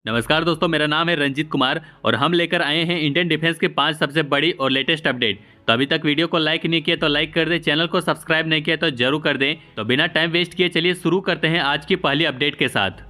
नमस्कार दोस्तों, मेरा नाम है रंजीत कुमार और हम लेकर आए हैं इंडियन डिफेंस की 5 सबसे बड़ी और लेटेस्ट अपडेट। तो अभी तक वीडियो को लाइक नहीं किया तो लाइक कर दें, चैनल को सब्सक्राइब नहीं किया तो जरूर कर दें। तो बिना टाइम वेस्ट किए चलिए शुरू करते हैं आज की पहली अपडेट के साथ।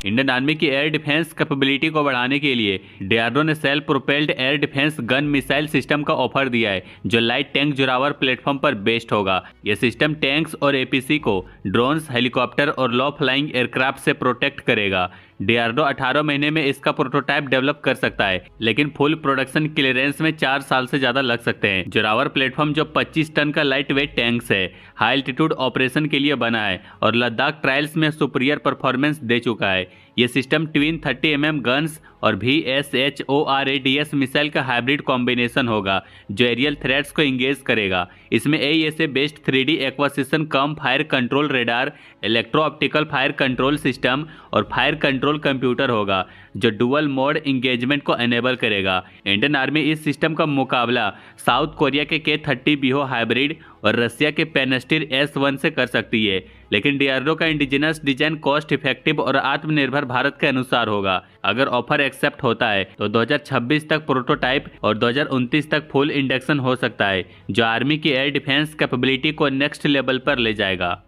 इंडियन आर्मी की एयर डिफेंस कैपेबिलिटी को बढ़ाने के लिए डीआरडीओ ने self propelled air defence gun missile system का ऑफर दिया है, जो लाइट टैंक जोरावर प्लेटफॉर्म पर बेस्ड होगा। यह सिस्टम टैंक्स और एपीसी को ड्रोन्स, हेलीकॉप्टर और लो फ्लाइंग एयरक्राफ्ट से प्रोटेक्ट करेगा। डीआरडीओ 18 महीने में इसका प्रोटोटाइप डेवलप कर सकता है, लेकिन फुल प्रोडक्शन क्लियरेंस में 4 साल से ज्यादा लग सकते हैं। जोरावर प्लेटफॉर्म जो 25 टन का लाइट वेट टैंक्स है, हाई एल्टीट्यूड ऑपरेशन के लिए बना है और लद्दाख ट्रायल्स में सुपीरियर परफॉर्मेंस दे चुका है। यह सिस्टम ट्विन 30 mm गन्स और VSHORADS मिसाइल का हाइब्रिड कॉम्बिनेशन होगा, जो एरियल थ्रेट्स को इंगेज करेगा। इसमें AESA based 3D acquisition cum fire control radar, electro optical fire control system और फायर कंट्रोल कंप्यूटर होगा, जो डुअल मोड इंगेजमेंट को एनेबल करेगा। इंडियन आर्मी इस सिस्टम का मुकाबला साउथ कोरिया के K30 बिहो हाइब्रिड और रसिया के पेनेस्टिर S1 से कर सकती है, लेकिन डीआरडीओ का इंडिजिनस डिजाइन कॉस्ट इफेक्टिव और आत्मनिर्भर भारत के अनुसार होगा। अगर ऑफर एक्सेप्ट होता है तो 2026 तक प्रोटोटाइप और 2029 तक फुल इंडक्शन हो सकता है, जो आर्मी की एयर डिफेंस कैपेबिलिटी को नेक्स्ट लेवल पर ले जाएगा।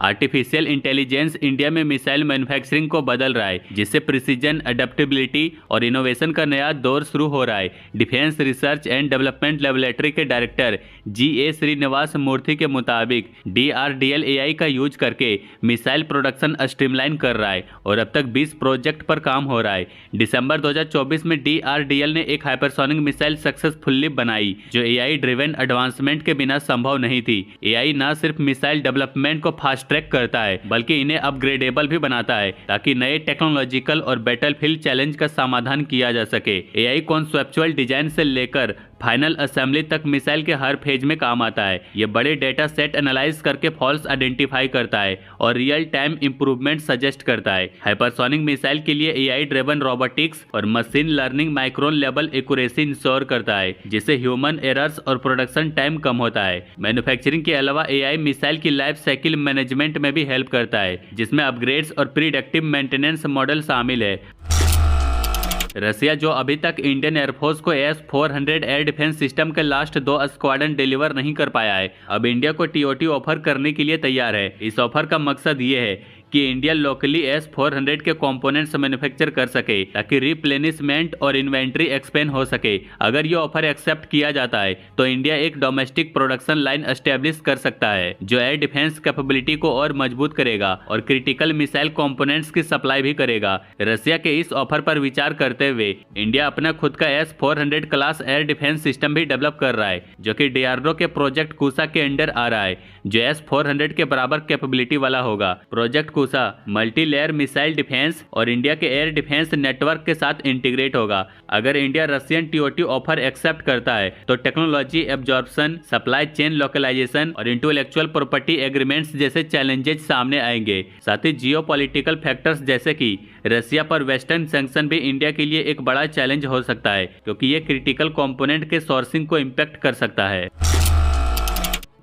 आर्टिफिशियल इंटेलिजेंस इंडिया में मिसाइल मैन्युफैक्चरिंग को बदल रहा है, जिससे प्रिसीजन, अडेप्टेबिलिटी और इनोवेशन का नया दौर शुरू हो रहा है। Defence research and development laboratory के डायरेक्टर GA श्रीनिवास मूर्ति के मुताबिक DRDL AI का यूज करके मिसाइल प्रोडक्शन स्ट्रीमलाइन कर रहा है और अब तक 20 प्रोजेक्ट पर काम हो रहा है। दिसंबर 2024 में DRDL ने एक हाइपरसोनिक मिसाइल सक्सेसफुल्ली बनाई, जो AI ड्रिवन एडवांसमेंट के बिना संभव नहीं थी। AI न सिर्फ मिसाइल डेवलपमेंट को फास्ट ट्रैक करता है, बल्कि इन्हें अपग्रेडेबल भी बनाता है, ताकि नए टेक्नोलॉजिकल और बैटलफील्ड चैलेंज का समाधान किया जा सके। AI कॉन्सेप्चुअल डिजाइन से लेकर फाइनल असेंबली तक मिसाइल के हर फेज में काम आता है। ये बड़े डेटा सेट एनालाइज करके फॉल्स आइडेंटिफाई करता है और रियल टाइम इंप्रूवमेंट सजेस्ट करता है। हाइपरसोनिक मिसाइल के लिए AI ड्रिवन रोबोटिक्स और machine learning micron level accuracy ensure करता है, जिससे ह्यूमन एरर्स और प्रोडक्शन टाइम कम होता है। मैन्युफैक्चरिंग के अलावा AI मिसाइल की लाइफ साइकिल मैनेजमेंट में भी हेल्प करता है, जिसमें अपग्रेड्स और प्रीडिक्टिव मेंटेनेंस मॉडल शामिल है। रसिया, जो अभी तक इंडियन एयरफोर्स को S-400 एयर डिफेंस सिस्टम के लास्ट 2 स्क्वाड्रन डिलीवर नहीं कर पाया है, अब इंडिया को TOT ऑफर करने के लिए तैयार है। इस ऑफर का मकसद ये है कि इंडिया लोकली S-400 के कंपोनेंट्स मैन्युफैक्चर कर सके, ताकि रिप्लेनिशमेंट और इन्वेंट्री एक्सपेंड हो सके। अगर ये ऑफर एक्सेप्ट किया जाता है तो इंडिया एक डोमेस्टिक प्रोडक्शन लाइन एस्टेब्लिश कर सकता है, जो एयर डिफेंस कैपेबिलिटी को और मजबूत करेगा और क्रिटिकल मिसाइल कंपोनेंट्स की सप्लाई भी करेगा। रसिया के इस ऑफर पर विचार करते हुए इंडिया अपना खुद का S-400 class air defence system भी डेवलप कर रहा है, जो कि डीआरडीओ के प्रोजेक्ट कुसा के अंडर आ रहा है, जो S-400 के बराबर कैपेबिलिटी वाला होगा। Project Kusha multi layer missile defence और इंडिया के एयर डिफेंस नेटवर्क के साथ इंटीग्रेट होगा। अगर India Russian TOT offer accept करता है तो technology absorption, supply chain localisation और इंटेलेक्चुअल प्रॉपर्टी एग्रीमेंट्स जैसे चैलेंजेस सामने आएंगे। साथ ही जियोपॉलिटिकल फैक्टर्स जैसे कि रसिया पर वेस्टर्न सैंक्शन भी इंडिया के लिए एक बड़ा चैलेंज हो सकता है, क्योंकि ये क्रिटिकल कंपोनेंट के सोर्सिंग को इम्पैक्ट कर सकता है।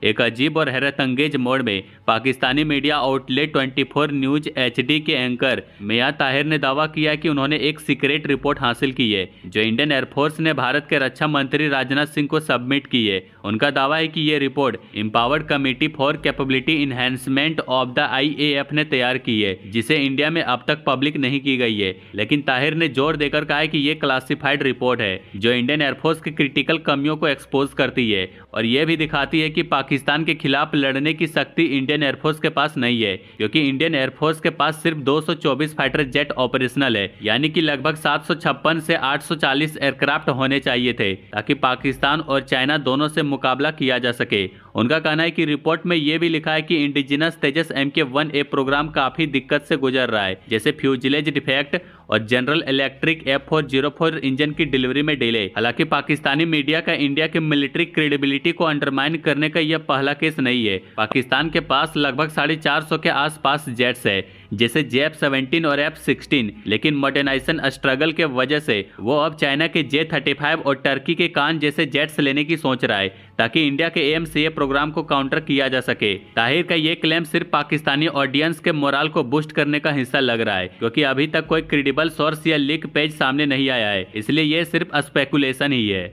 एक अजीब और हैरत अंगेज मोड में Pakistani media outlet 24 news HD के एंकर मियां ताहिर ने दावा किया कि उन्होंने एक सीक्रेट रिपोर्ट हासिल की है, जो इंडियन एयरफोर्स ने भारत के रक्षा मंत्री राजनाथ सिंह को सबमिट की है। उनका दावा है कि ये report empowered committee for capability enhancement of the IAF ने तैयार की है, जिसे इंडिया में अब तक पब्लिक नहीं की गई है। लेकिन ताहिर ने जोर देकर कहा है कि ये क्लासिफाइड रिपोर्ट है, जो इंडियन एयरफोर्स की क्रिटिकल कमियों को एक्सपोज करती है और ये भी दिखाती है कि पाकिस्तान के खिलाफ लड़ने की शक्ति इंडियन एयरफोर्स के पास नहीं है, क्योंकि इंडियन एयरफोर्स के पास सिर्फ 224 फाइटर जेट ऑपरेशनल है, यानी कि लगभग 756 से 840 एयरक्राफ्ट होने चाहिए थे, ताकि पाकिस्तान और चाइना दोनों से मुकाबला किया जा सके। उनका कहना है कि रिपोर्ट में यह भी लिखा है कि इंडिजिनस तेजस MK-1A प्रोग्राम काफी दिक्कत से गुजर रहा है, जैसे फ्यूजलेज डिफेक्ट और जनरल इलेक्ट्रिक F404 इंजन की डिलीवरी में डिले। हालांकि पाकिस्तानी मीडिया का इंडिया की मिलिट्री क्रेडिबिलिटी को अंडरमाइन करने का यह पहला केस नहीं है। पाकिस्तान के पास लगभग 450 के आसपास जेट्स है, जैसे JF-17 और F-16, लेकिन मॉडर्नाइजेशन स्ट्रगल के वजह से वो अब चाइना के J-35 और टर्की के कान जैसे जेट्स लेने की सोच रहा है ताकि इंडिया के AMCA प्रोग्राम को काउंटर किया जा सके। ताहिर का ये क्लेम सिर्फ पाकिस्तानी ऑडियंस के मोराल को बूस्ट करने का हिस्सा लग रहा है, क्योंकि अभी तक कोई क्रेडिबल सोर्स या लीक पेज सामने नहीं आया है, इसलिए ये सिर्फ स्पेकुलेशन ही है।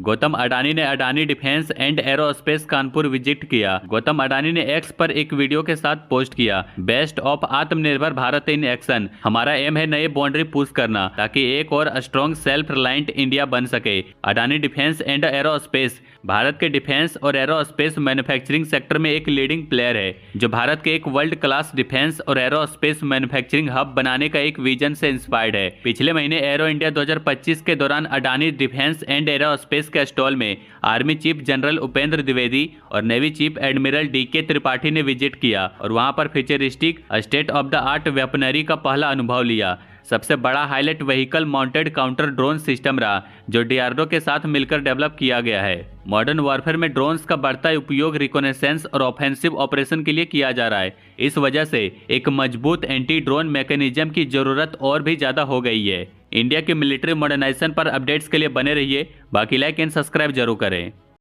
गौतम अडानी ने Adani defence and aerospace Kanpur visit किया। गौतम अडानी ने एक्स पर एक वीडियो के साथ पोस्ट किया, बेस्ट ऑफ आत्मनिर्भर भारत इन एक्शन। हमारा एम है नए बाउंड्री पुश करना ताकि एक और स्ट्रॉन्ग सेल्फ रिलायंट इंडिया बन सके। Adani defence and aerospace Bharat के डिफेंस और एरोस्पेस मैन्युफैक्चरिंग सेक्टर में एक लीडिंग प्लेयर है, जो भारत के एक वर्ल्ड क्लास डिफेंस और एरोस्पेस मैन्युफैक्चरिंग हब बनाने का एक विजन से इंस्पायर्ड है। पिछले महीने एरो इंडिया 2025 के दौरान अडानी डिफेंस एंड एरोस्पेस के स्टॉल में army chief general Upendra Dwivedi और navy chief admiral DK Tripathi ने विजिट किया और वहां पर futuristic state of the art weaponry का पहला अनुभव लिया। सबसे बड़ा highlight vehicle mounted counter drone system रहा, जो DRDO के साथ मिलकर डेवलप किया गया है। मॉडर्न वॉरफेयर में ड्रोन्स का बढ़ता उपयोग रिकॉनेसेंस और ऑफेंसिव ऑपरेशन के लिए किया जा रहा है। इस वजह से एक मजबूत एंटी ड्रोन मैकेनिज्म की जरूरत और भी ज्यादा हो गई है। इंडिया की मिलिट्री मॉडर्नाइजेशन पर अपडेट्स के लिए बने रहिए। बाकी लाइक एंड सब्सक्राइब जरूर करें।